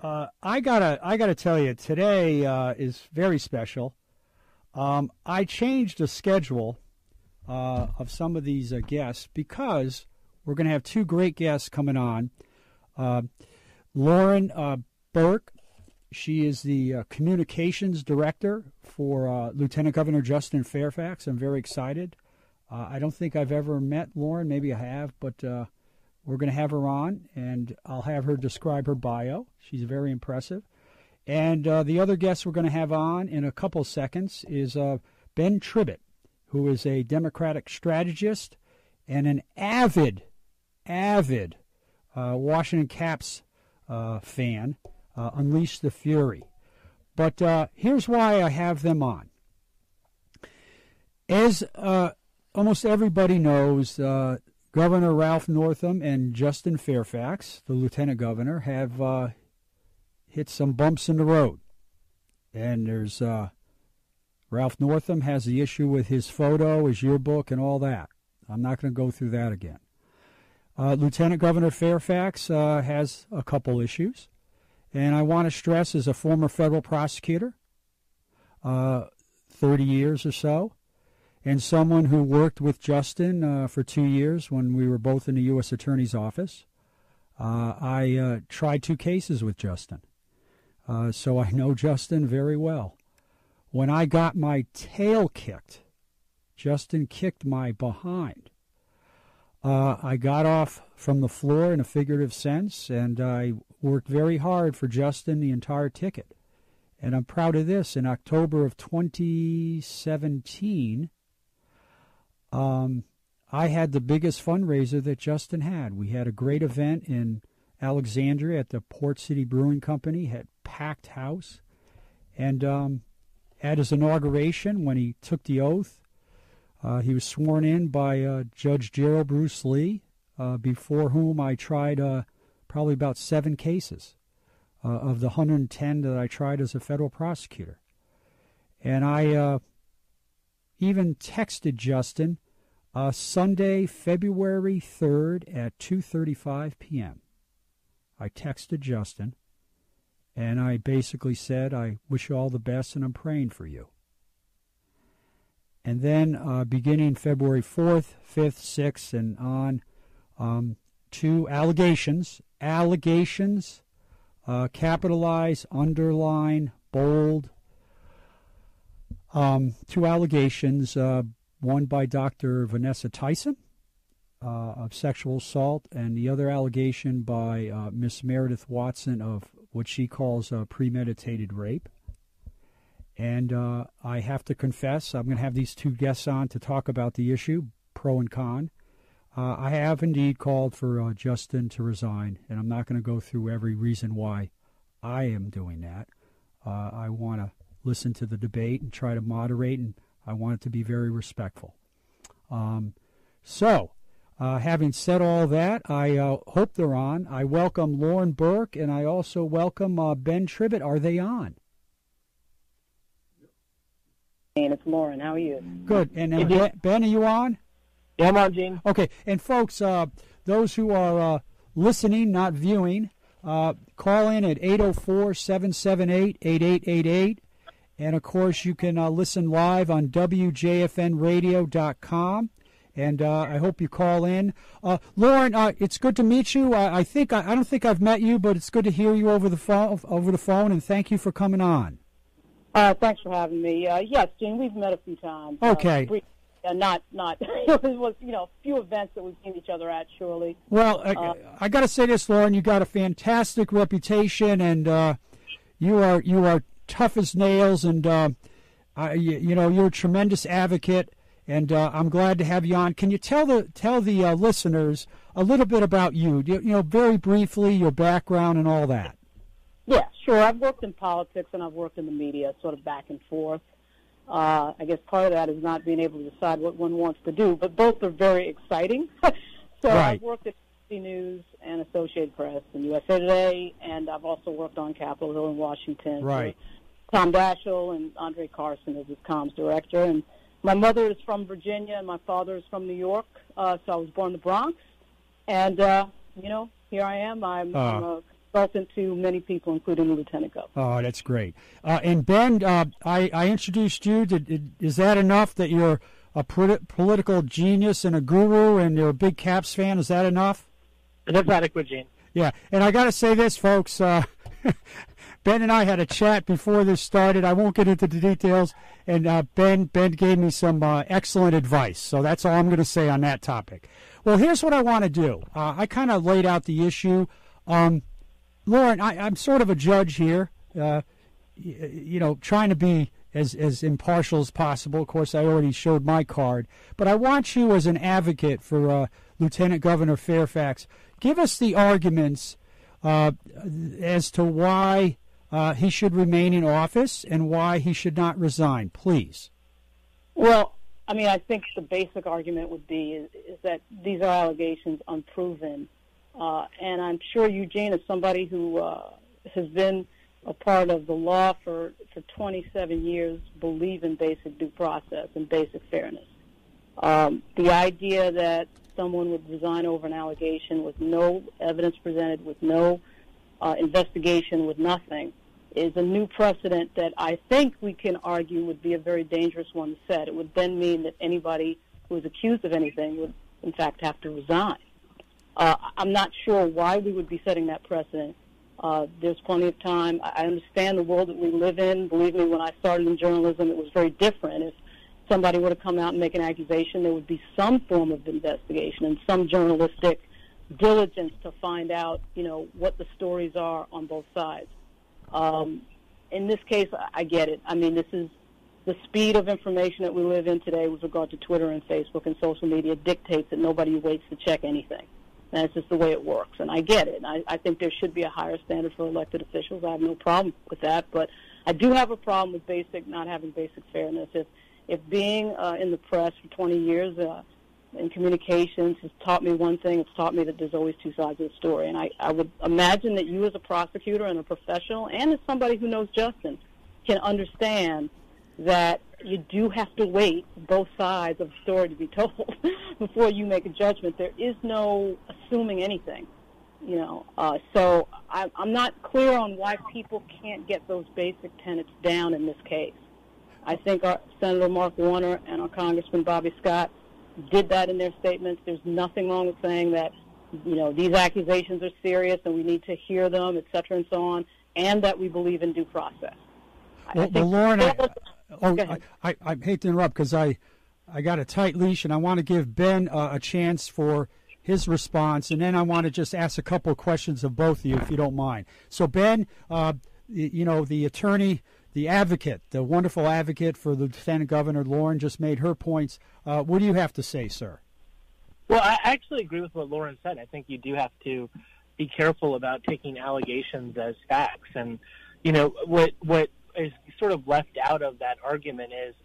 I gotta tell you, today is very special. I changed the schedule of some of these guests because we're going to have two great guests coming on. Lauren Burke, she is the communications director for Lieutenant Governor Justin Fairfax. I'm very excited. I don't think I've ever met Lauren. Maybe I have, but we're going to have her on, and I'll have her describe her bio. She's very impressive. And the other guest we're going to have on in a couple seconds is Ben Tribbett, who is a Democratic strategist and an avid Washington Caps fan, Unleash the Fury. But here's why I have them on. As almost everybody knows, Governor Ralph Northam and Justin Fairfax, the lieutenant governor, have hit some bumps in the road. And there's Ralph Northam has the issue with his photo, his yearbook, and all that. I'm not going to go through that again. Lieutenant Governor Fairfax has a couple issues. And I want to stress, as a former federal prosecutor, 30 years or so, and someone who worked with Justin for 2 years when we were both in the U.S. Attorney's Office, I tried 2 cases with Justin. So I know Justin very well. When I got my tail kicked, Justin kicked my behind. I got off from the floor in a figurative sense, and I worked very hard for Justin the entire ticket. And I'm proud of this. In October of 2017, I had the biggest fundraiser that Justin had. We had a great event in Alexandria at the Port City Brewing Company, had packed house. And at his inauguration, when he took the oath, he was sworn in by Judge Gerald Bruce Lee, before whom I tried probably about 7 cases of the 110 that I tried as a federal prosecutor. And I even texted Justin Sunday, February 3rd at 2:35 p.m. I texted Justin, and I basically said, I wish you all the best, and I'm praying for you. And then beginning February 4th, 5th, 6th, and on, 2 allegations, capitalize, underline, bold, 2 allegations, one by Dr. Vanessa Tyson of sexual assault, and the other allegation by Miss Meredith Watson of what she calls premeditated rape. And I have to confess, I'm going to have these 2 guests on to talk about the issue, pro and con. I have indeed called for Justin to resign, and I'm not going to go through every reason why I am doing that. I want to listen to the debate and try to moderate, and I want it to be very respectful. So, having said all that, I hope they're on. I welcome Lauren Burke, and I also welcome Ben Tribbett. Are they on? And it's Lauren. How are you? Good. And Ben, are you on? Yeah, I'm on, Gene. Okay. And folks, those who are listening, not viewing, call in at 804-778-8888. And, of course, you can listen live on WJFNradio.com. And I hope you call in. Lauren, it's good to meet you. I don't think I've met you, but it's good to hear you over the phone. And thank you for coming on. Thanks for having me. Yes, Gene, we've met a few times. Okay. Not. It was, a few events that we've seen each other at, surely. Well, I got to say this, Lauren. You got a fantastic reputation, and you are tough as nails, and you're a tremendous advocate. And I'm glad to have you on. Can you tell the listeners a little bit about you? Very briefly, your background and all that. Yeah, sure. I've worked in politics and I've worked in the media, sort of back and forth. I guess part of that is not being able to decide what one wants to do, but both are very exciting. So right. I've worked at ABC News and Associated Press and USA Today, and I've also worked on Capitol Hill in Washington. Right. Tom Daschle and Andre Carson as his comms director. And my mother is from Virginia and my father is from New York, so I was born in the Bronx. And, here I am. I'm a consultant to many people, including the lieutenant governor. Oh, that's great. And Ben, I introduced you. Is that enough that you're a political genius and a guru and you're a big Caps fan? Is that enough? That's adequate, Gene. Yeah, and I got to say this, folks. Ben and I had a chat before this started. I won't get into the details. And Ben gave me some excellent advice. So that's all I'm going to say on that topic. Well, here's what I want to do. I kind of laid out the issue. Lauren, I'm sort of a judge here, trying to be as impartial as possible. Of course, I already showed my card. But I want you as an advocate for Lieutenant Governor Fairfax, give us the arguments as to why he should remain in office and why he should not resign, please. Well, I mean, I think the basic argument would be is that these are allegations unproven. And I'm sure Eugene, as somebody who has been a part of the law for 27 years, believe in basic due process and basic fairness. The idea that someone would resign over an allegation with no evidence presented, with no investigation, with nothing, is a new precedent that I think we can argue would be a very dangerous one to set. It would then mean that anybody who is accused of anything would, in fact, have to resign. I'm not sure why we would be setting that precedent. There's plenty of time. I understand the world that we live in. Believe me, when I started in journalism, it was very different. If somebody were to come out and make an accusation, there would be some form of investigation and some journalistic diligence to find out, what the stories are on both sides. In this case, I get it. I mean, this is the speed of information that we live in today with regard to Twitter and Facebook and social media dictates that nobody waits to check anything. That's just the way it works, and I get it. I think there should be a higher standard for elected officials. I have no problem with that, but I do have a problem with not having basic fairness. If being in the press for 20 years in communications has taught me one thing, it's taught me that there's always two sides of the story. And I would imagine that you as a prosecutor and a professional and as somebody who knows justice can understand that you do have to wait for both sides of the story to be told before you make a judgment. There is no assuming anything, So I'm not clear on why people can't get those basic tenets down in this case. I think our Senator Mark Warner and our Congressman Bobby Scott did that in their statements. There's nothing wrong with saying that, these accusations are serious and we need to hear them, et cetera, and so on, and that we believe in due process. Well, Lauren, I hate to interrupt because I got a tight leash and I want to give Ben a chance for his response, and then I want to just ask a couple of questions of both of you, if you don't mind. So, Ben, the attorney, the advocate, the wonderful advocate for the Lieutenant Governor, Lauren, just made her points. What do you have to say, sir? Well, I actually agree with what Lauren said. I think you do have to be careful about taking allegations as facts. And, what is sort of left out of that argument is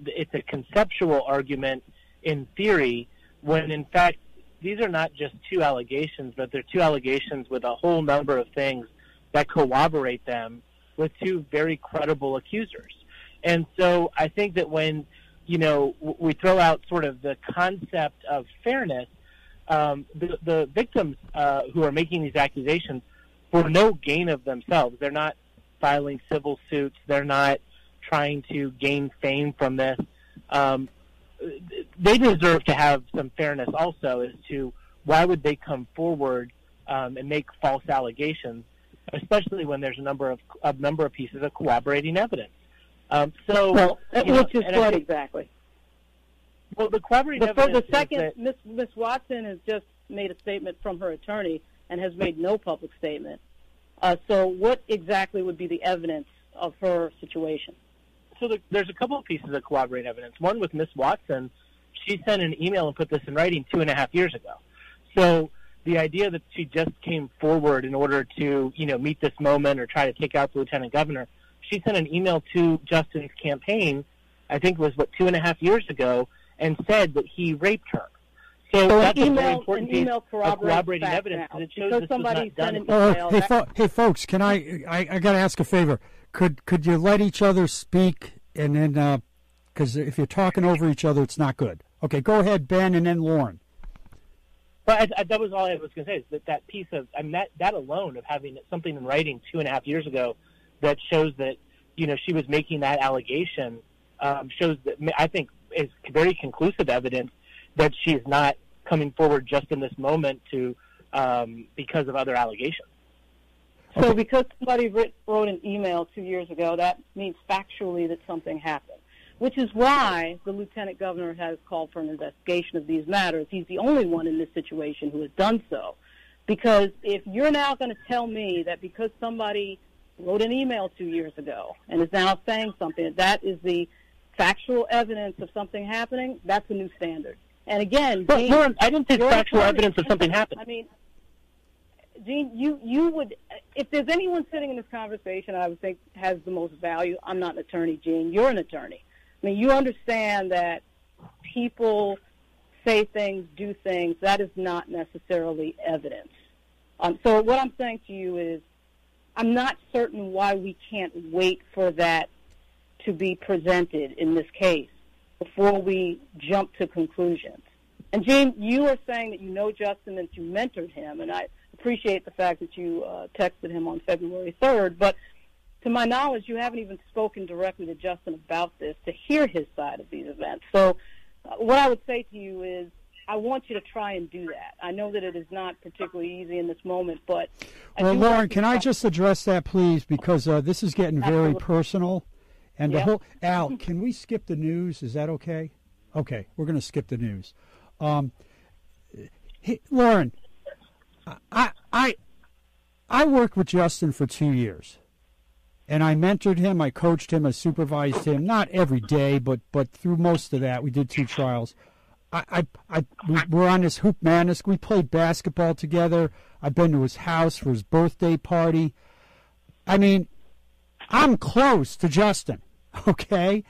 it's a conceptual argument in theory when, in fact, these are not just two allegations, but they're two allegations with a whole number of things that corroborate them with two very credible accusers. And so I think that when, we throw out sort of the concept of fairness, the victims who are making these accusations for no gain of themselves, they're not filing civil suits, they're not trying to gain fame from this. They deserve to have some fairness also as to why would they come forward and make false allegations, especially when there's a number of pieces of corroborating evidence. Which is what exactly? Well, the corroborating evidence. The second, Ms. Watson has just made a statement from her attorney and has made no public statement. So, what exactly would be the evidence of her situation? So, there's a couple of pieces of corroborating evidence. One with Ms. Watson, she sent an email and put this in writing 2.5 years ago. So, the idea that she just came forward in order to, meet this moment or try to take out the lieutenant governor, she sent an email to Justin's campaign, I think it was, 2.5 years ago, and said that he raped her. So that's a very important piece of corroborating evidence because it shows this was not done. Hey, folks, can I got to ask a favor. Could you let each other speak, and then, because if you're talking over each other, it's not good. Okay, go ahead, Ben, and then Lauren. But that was all I was going to say, is that piece of, I mean, that alone of having something in writing 2.5 years ago that shows that, she was making that allegation, shows that, I think, is very conclusive evidence that she is not coming forward just in this moment because of other allegations. So because somebody wrote an email 2 years ago, that means factually that something happened, which is why the lieutenant governor has called for an investigation of these matters. He's the only one in this situation who has done so. Because if you're now going to tell me that because somebody wrote an email 2 years ago and is now saying something, that is the factual evidence of something happening, that's a new standard. And again, Gene, Lauren, I didn't think factual evidence of something happened. I mean, Gene, you would, if there's anyone sitting in this conversation I would think has the most value, I'm not an attorney, Gene, you're an attorney. I mean, you understand that people say things, do things, that is not necessarily evidence. So what I'm saying to you is I'm not certain why we can't wait for that to be presented in this case before we jump to conclusions. And, Gene, you are saying that you know Justin, that you mentored him, and I appreciate the fact that you texted him on February 3rd, but to my knowledge, you haven't even spoken directly to Justin about this to hear his side of these events. So what I would say to you is I want you to try and do that. I know that it is not particularly easy in this moment, but... Well, Lauren, can I just address that, please, because this is getting very personal. And the whole... Al, can we skip the news? Is that okay? Okay, we're going to skip the news. Lauren, I worked with Justin for 2 years. And I mentored him, I coached him, I supervised him, not every day, but through most of that. We did 2 trials. We're on this Hoop Madness. We played basketball together. I've been to his house for his birthday party. I mean, I'm close to Justin, okay?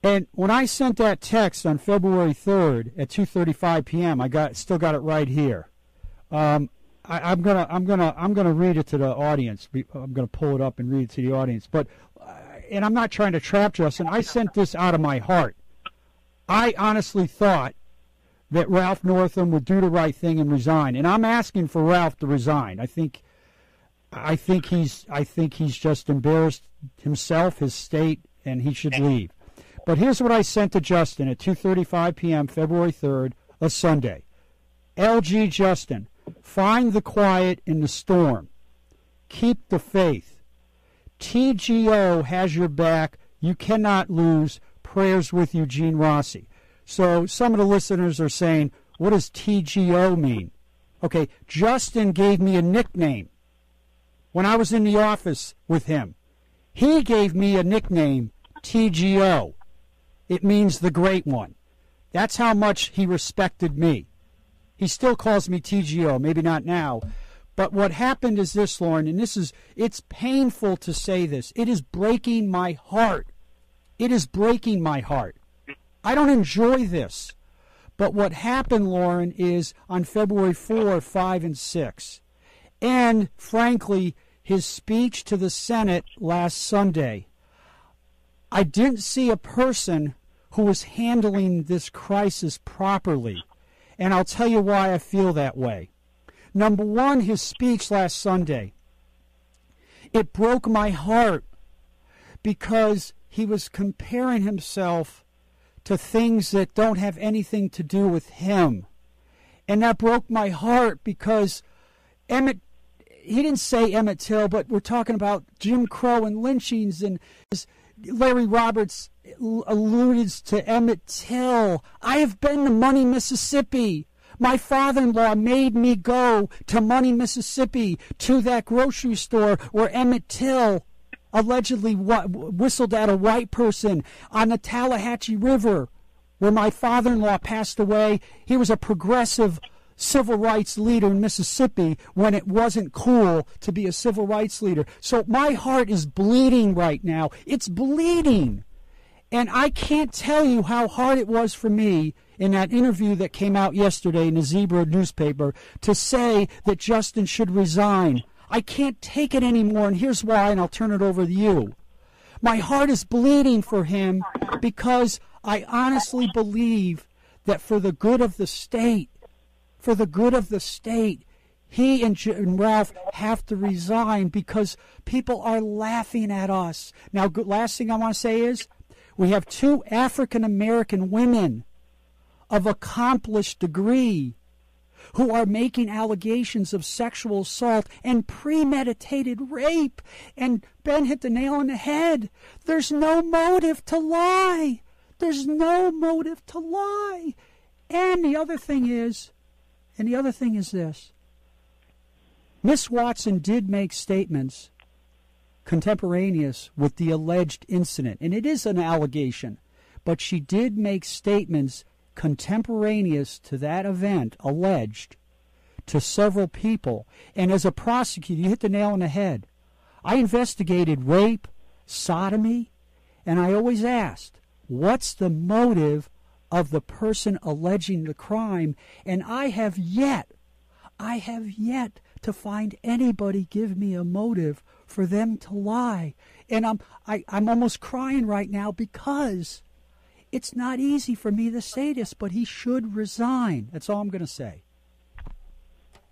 And when I sent that text on February 3rd at 2:35 p.m., still got it right here. I'm gonna read it to the audience. I'm gonna pull it up and read it to the audience. But and I'm not trying to trap Justin. I sent this out of my heart. I honestly thought that Ralph Northam would do the right thing and resign, and I'm asking for Ralph to resign. I think he's just embarrassed himself, his state, and he should leave. But here's what I sent to Justin at 2:35 p.m. February 3rd, a Sunday. LG Justin. Find the quiet in the storm. Keep the faith. TGO has your back. You cannot lose. Prayers with you, Gene Rossi. So some of the listeners are saying, what does TGO mean? Okay, Justin gave me a nickname when I was in the office with him. He gave me a nickname, TGO. It means the Great One. That's how much he respected me. He still calls me TGO, maybe not now. But what happened is this, Lauren, and it's painful to say this. It is breaking my heart. It is breaking my heart. I don't enjoy this. But what happened, Lauren, is on February 4, 5, and 6, and, frankly, his speech to the Senate last Sunday, I didn't see a person who was handling this crisis properly. And I'll tell you why I feel that way. Number one, his speech last Sunday. It broke my heart because he was comparing himself to things that don't have anything to do with him. And that broke my heart because he didn't say Emmett Till, but we're talking about Jim Crow and lynchings, and Larry Roberts alluded to Emmett Till. I have been to Money, Mississippi. My father-in-law made me go to Money, Mississippi, to that grocery store where Emmett Till allegedly whistled at a white person on the Tallahatchie River, where my father-in-law passed away. He was a progressive civil rights leader in Mississippi when it wasn't cool to be a civil rights leader. So my heart is bleeding right now. It's bleeding. And I can't tell you how hard it was for me in that interview that came out yesterday in the Zebra newspaper to say that Justin should resign. I can't take it anymore, and here's why, and I'll turn it over to you. My heart is bleeding for him because I honestly believe that for the good of the state, for the good of the state. He and Ralph have to resign because people are laughing at us. Now, last thing I want to say is we have 2 African-American women of accomplished degree who are making allegations of sexual assault and premeditated rape. And Ben hit the nail on the head. There's no motive to lie. There's no motive to lie. And the other thing is this. Miss Watson did make statements contemporaneous with the alleged incident, and it is an allegation, but she did make statements contemporaneous to that event, alleged, to several people. And as a prosecutor, you hit the nail on the head. I investigated rape, sodomy, and I always asked, what's the motive of the person alleging the crime? And I have yet to find anybody give me a motive for them to lie. And I'm almost crying right now because it's not easy for me to say this, but he should resign. That's all I'm going to say.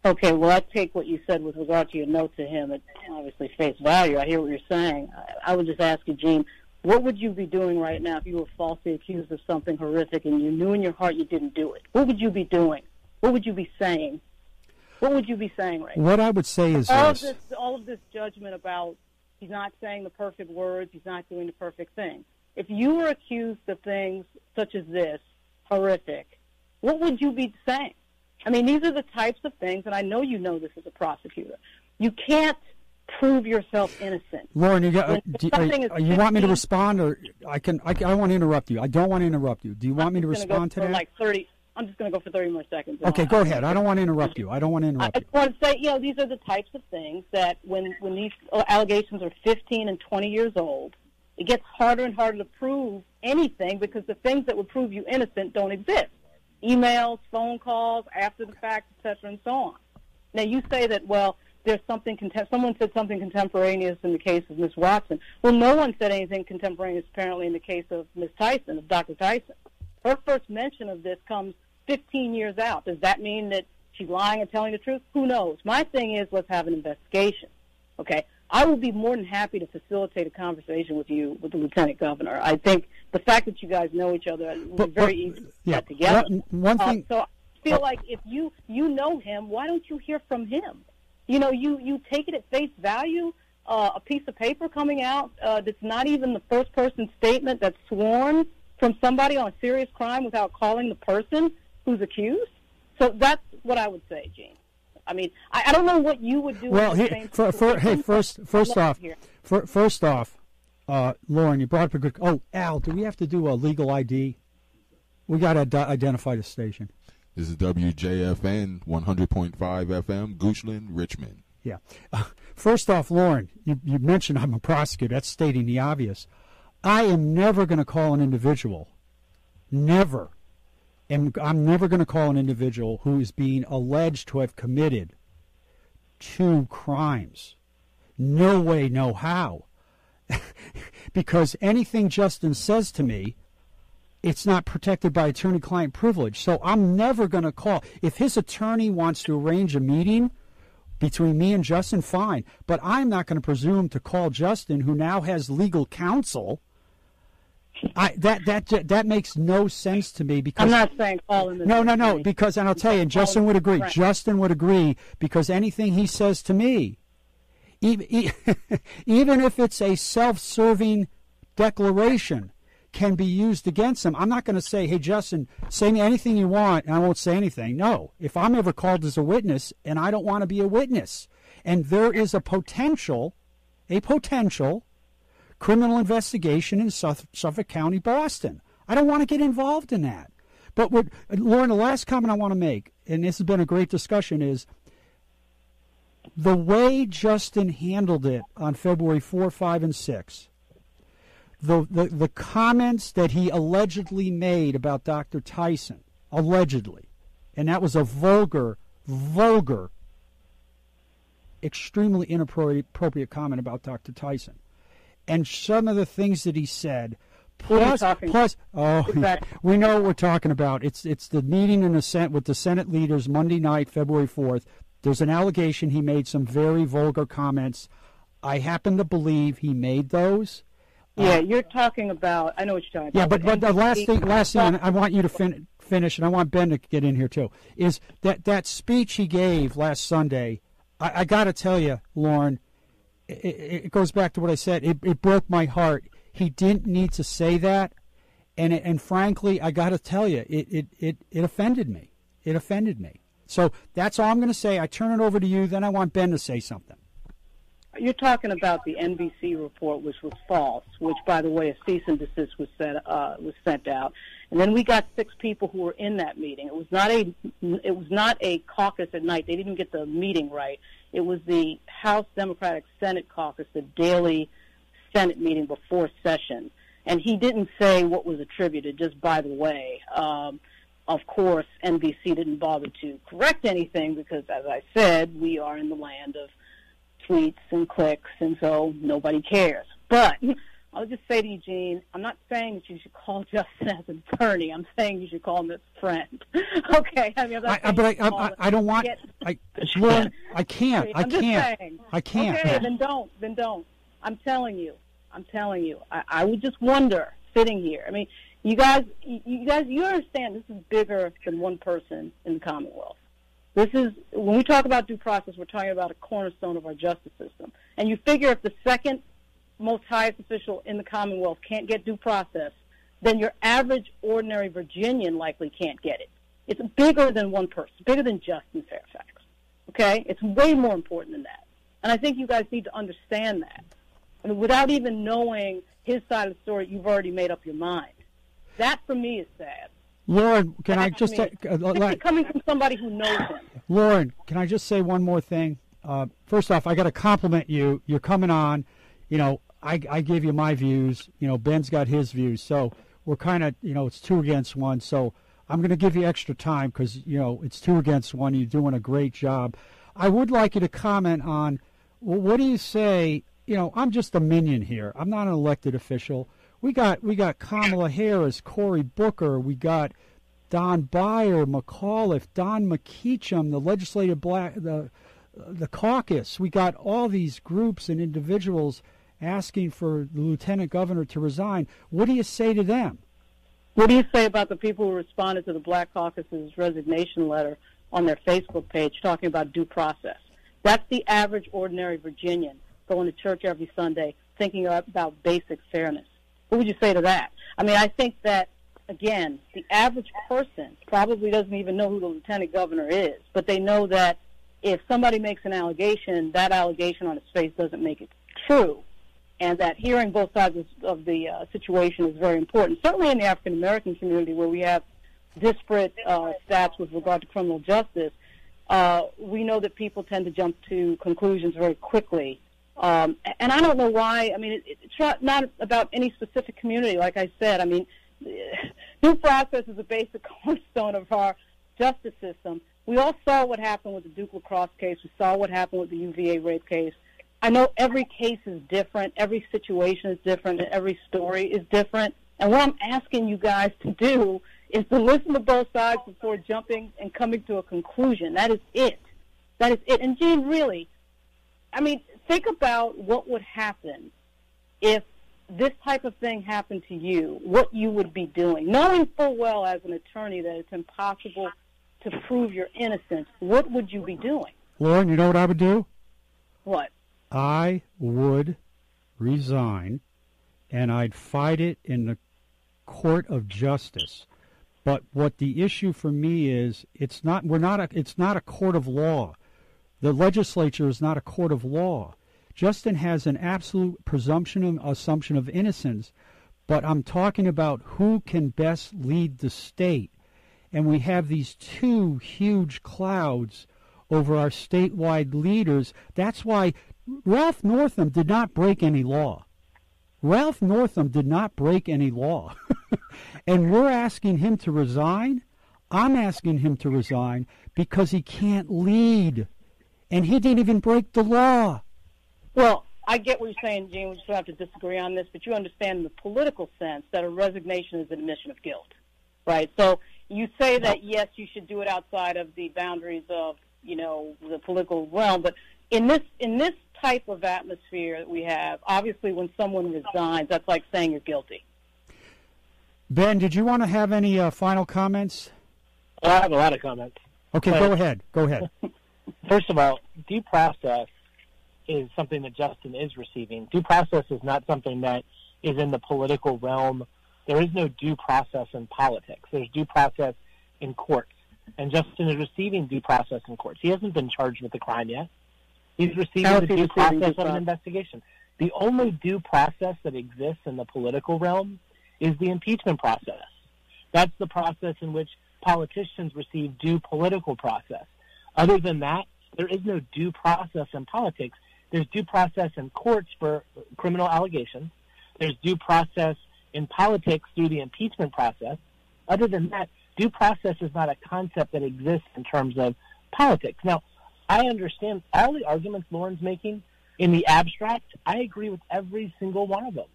Okay, well, I take what you said with regard to your note to him at obviously face value. I hear what you're saying. I would just ask you, Gene, what would you be doing right now if you were falsely accused of something horrific and you knew in your heart you didn't do it? What would you be doing? What would you be saying? What would you be saying right now? What I would say is all of this judgment about he's not saying the perfect words, he's not doing the perfect thing. If you were accused of things such as this, horrific, what would you be saying? I mean, these are the types of things, and I know you know this as a prosecutor. You can't prove yourself innocent. Lauren, you want me to respond, or I don't want to interrupt you. I don't want to interrupt you. Do you want me to respond to that? I'm just going to go for 30 more seconds. Okay, go ahead. I don't want to interrupt you. I want to say, these are the types of things that when these allegations are 15 and 20 years old, it gets harder and harder to prove anything because the things that would prove you innocent don't exist. Emails, phone calls, after the fact, et cetera, and so on. Now, you say that, well, there's something, someone said something contemporaneous in the case of Ms. Watson. Well, no one said anything contemporaneous, apparently, in the case of Ms. Tyson, of Dr. Tyson. Her first mention of this comes 15 years out. Does that mean that she's lying and telling the truth? Who knows? My thing is, let's have an investigation, okay? I will be more than happy to facilitate a conversation with you, with the Lieutenant Governor. I think the fact that you guys know each other will be very easy to get together. One thing, so I feel like if you know him, why don't you hear from him? You know, you take it at face value, a piece of paper coming out that's not even the first person statement that's sworn from somebody on a serious crime without calling the person who's accused. So that's what I would say, Gene. I mean, I don't know what you would do. Well, first off, Lauren, you brought up a good. Oh, Al, do we have to do a legal ID? We got to identify the station. This is WJFN 100.5 FM, Goochland, Richmond. Yeah. First off, Lauren, you mentioned I'm a prosecutor. That's stating the obvious. I am never going to call an individual. Never. And I'm never going to call an individual who is being alleged to have committed 2 crimes. No way, no how. Because anything Justin says to me, it's not protected by attorney-client privilege. So I'm never going to call. If his attorney wants to arrange a meeting between me and Justin, fine. But I'm not going to presume to call Justin, who now has legal counsel. That makes no sense to me because I'm not saying call him. No. Because, and I'll tell you, and Justin would agree. Justin would agree because anything he says to me, even if it's a self-serving declaration, can be used against him. I'm not going to say, hey, Justin, say me anything you want, and I won't say anything. No. If I'm ever called as a witness, and I don't want to be a witness, and there is a potential criminal investigation in Suffolk County, Boston. I don't want to get involved in that. But Lauren, the last comment I want to make, and this has been a great discussion, is the way Justin handled it on February 4, 5, and 6, the comments that he allegedly made about Dr. Tyson, allegedly, and that was a vulgar, extremely inappropriate comment about Dr. Tyson. And some of the things that he said Plus, Exactly. we know what we're talking about. It's the meeting in the Senate with the Senate leaders Monday night, February 4th. There's an allegation he made some very vulgar comments. I happen to believe he made those. Yeah, you're talking about. I know what you're talking about. Yeah, but the last thing I want you to finish, and I want Ben to get in here too, is that speech he gave last Sunday. I got to tell you, Lauren, it goes back to what I said. It broke my heart. He didn't need to say that, and frankly, I got to tell you, it offended me. It offended me. So that's all I'm going to say. I turn it over to you. Then I want Ben to say something. You're talking about the NBC report, which was false. Which, by the way, a cease and desist was sent out, and then we got 6 people who were in that meeting. It was not a caucus at night. They didn't get the meeting right. It was the House Democratic Senate caucus, the daily Senate meeting before session, and he didn't say what was attributed. Just by the way. Of course, NBC didn't bother to correct anything because, as I said, we are in the land of tweets and clicks, and so nobody cares. But I'll just say to you, Gene, I'm not saying that you should call Justin as an attorney. I'm saying you should call him as a friend. Okay? I mean, I don't want. Lauren, I can't. I'm just saying. I can't. Okay, then don't. I'm telling you. I would just wonder, sitting here. I mean, you guys, you understand this is bigger than one person in the Commonwealth. This is, when we talk about due process, we're talking about a cornerstone of our justice system. And you figure if the second most highest official in the Commonwealth can't get due process, then your average ordinary Virginian likely can't get it. It's bigger than one person, bigger than Justin Fairfax. Okay? It's way more important than that. And I think you guys need to understand that. I mean, without even knowing his side of the story, you've already made up your mind. That, for me, is sad. Lauren, can I just say... coming from somebody who knows him. Lauren, can I just say one more thing? First off, I got to compliment you. You're coming on. You know, I gave you my views. You know, Ben's got his views. So we're kind of, you know, it's 2 against 1. So I'm going to give you extra time because, you know, it's 2 against 1. You're doing a great job. I would like you to comment on, well, what do you say? You know, I'm just a minion here. I'm not an elected official. We got Kamala Harris, Cory Booker. We got Don Beyer, McAuliffe, Don McKeachum, the legislative the caucus. We got all these groups and individuals asking for the lieutenant governor to resign. What do you say to them? What do you say about the people who responded to the Black Caucus's resignation letter on their Facebook page talking about due process? That's the average ordinary Virginian going to church every Sunday thinking about basic fairness. What would you say to that? I mean, I think that, again, the average person probably doesn't even know who the lieutenant governor is, but they know that if somebody makes an allegation, that allegation on its face doesn't make it true, and that hearing both sides of the situation is very important. Certainly in the African-American community where we have disparate stats with regard to criminal justice, we know that people tend to jump to conclusions very quickly. And I don't know why. I mean, it's not about any specific community. Like I said, I mean, due process is a basic cornerstone of our justice system. We all saw what happened with the Duke Lacrosse case. We saw what happened with the UVA rape case. I know every case is different, every situation is different, and every story is different. And what I'm asking you guys to do is to listen to both sides before jumping and coming to a conclusion. That is it. That is it. And, Gene, really, I mean, think about what would happen if this type of thing happened to you, what you would be doing. Knowing full well as an attorney that it's impossible to prove your innocence, what would you be doing? Lauren, you know what I would do? What? I would resign, and I'd fight it in the court of justice. But what the issue for me is, it's not a court of law. The legislature is not a court of law. Justin has an absolute presumption and assumption of innocence, but I'm talking about who can best lead the state. And we have these two huge clouds over our statewide leaders. That's why Ralph Northam did not break any law. Ralph Northam did not break any law. And we're asking him to resign. I'm asking him to resign because he can't lead. And he didn't even break the law. Well, I get what you're saying, Gene. We just have to disagree on this, but you understand in the political sense that a resignation is an admission of guilt, right? So you say that, yes, you should do it outside of the boundaries of, the political realm, but in this type of atmosphere that we have, obviously when someone resigns, that's like saying you're guilty. Ben, did you want to have any final comments? I have a lot of comments. Okay, go ahead. First of all, due process is something that Justin is receiving. Due process is not something that is in the political realm. There is no due process in politics. There's due process in courts. And Justin is receiving due process in courts. He hasn't been charged with a crime yet. He's receiving the due process of an investigation. The only due process that exists in the political realm is the impeachment process. That's the process in which politicians receive due political process. Other than that, there is no due process in politics. There's due process in courts for criminal allegations. There's due process in politics through the impeachment process. Other than that, due process is not a concept that exists in terms of politics. Now, I understand all the arguments Lauren's making in the abstract. I agree with every single one of them.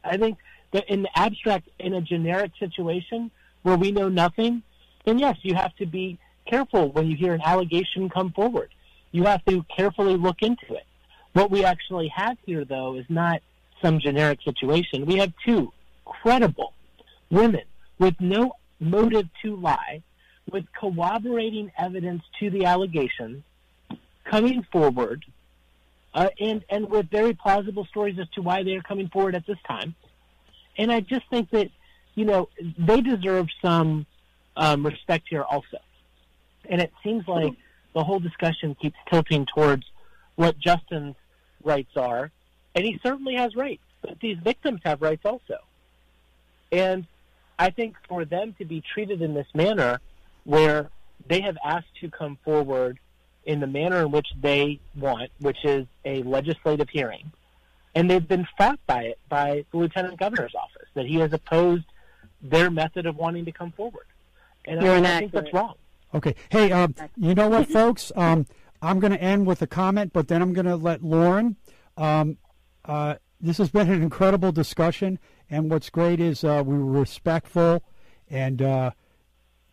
I think that in the abstract, in a generic situation where we know nothing, then yes, you have to be careful when you hear an allegation come forward. You have to carefully look into it. What we actually have here, though, is not some generic situation. We have two credible women with no motive to lie, with corroborating evidence to the allegations, coming forward, and with very plausible stories as to why they are coming forward at this time. And I just think that, they deserve some respect here also. And it seems like the whole discussion keeps tilting towards what Justin's rights are, and he certainly has rights, but these victims have rights also. And I think for them to be treated in this manner, where they have asked to come forward in the manner in which they want, which is a legislative hearing, and they've been fought by it by the Lieutenant Governor's office, that he has opposed their method of wanting to come forward. And I think that's wrong. Okay. Hey, you know what, folks? I'm going to end with a comment, but then I'm going to let Lauren. This has been an incredible discussion, and what's great is we were respectful, and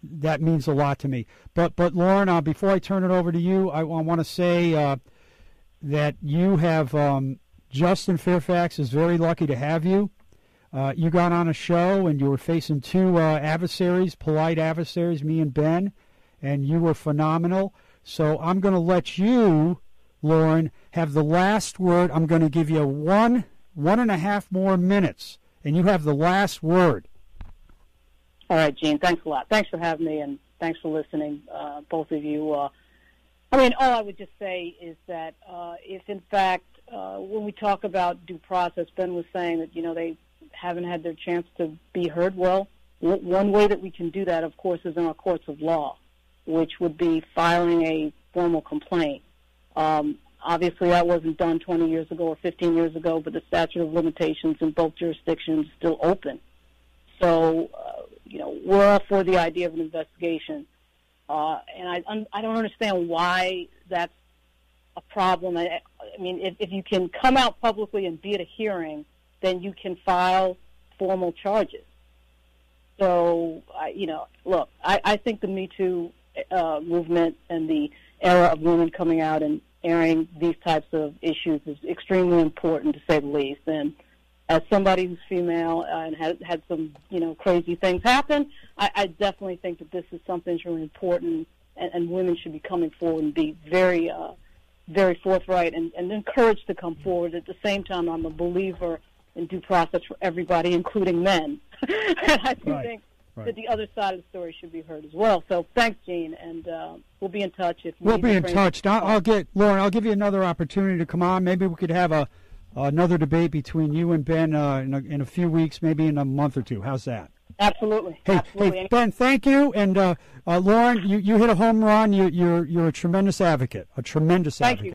that means a lot to me. But Lauren, before I turn it over to you, I want to say that you have Justin Fairfax is very lucky to have you. You got on a show, and you were facing two adversaries, polite adversaries, me and Ben, and you were phenomenal. So I'm going to let you, Lauren, have the last word. I'm going to give you one and a half more minutes, and you have the last word. All right, Gene, thanks a lot. Thanks for having me, and thanks for listening, both of you. All I would just say is that if, in fact, when we talk about due process, Ben was saying that, they haven't had their chance to be heard. Well, one way that we can do that, of course, is in our courts of law, which would be filing a formal complaint. Obviously, that wasn't done 20 years ago or 15 years ago, but the statute of limitations in both jurisdictions is still open. So, we're all for the idea of an investigation. And I don't understand why that's a problem. I mean, if you can come out publicly and be at a hearing, then you can file formal charges. So, look, I think the Me Too movement and the era of women coming out and airing these types of issues is extremely important, to say the least. And as somebody who's female and has had some, crazy things happen, I definitely think that this is something that's really important, and women should be coming forward and be very, very forthright and encouraged to come forward. At the same time, I'm a believer in due process for everybody, including men. And I do think that the other side of the story should be heard as well. So thanks, Gene, and we'll be in touch. We'll be in touch. I'll get Lauren. I'll give you another opportunity to come on. Maybe we could have another debate between you and Ben in a few weeks, maybe in a month or two. How's that? Absolutely. Hey, Ben, thank you. And Lauren, you hit a home run. You're a tremendous advocate. Thank you.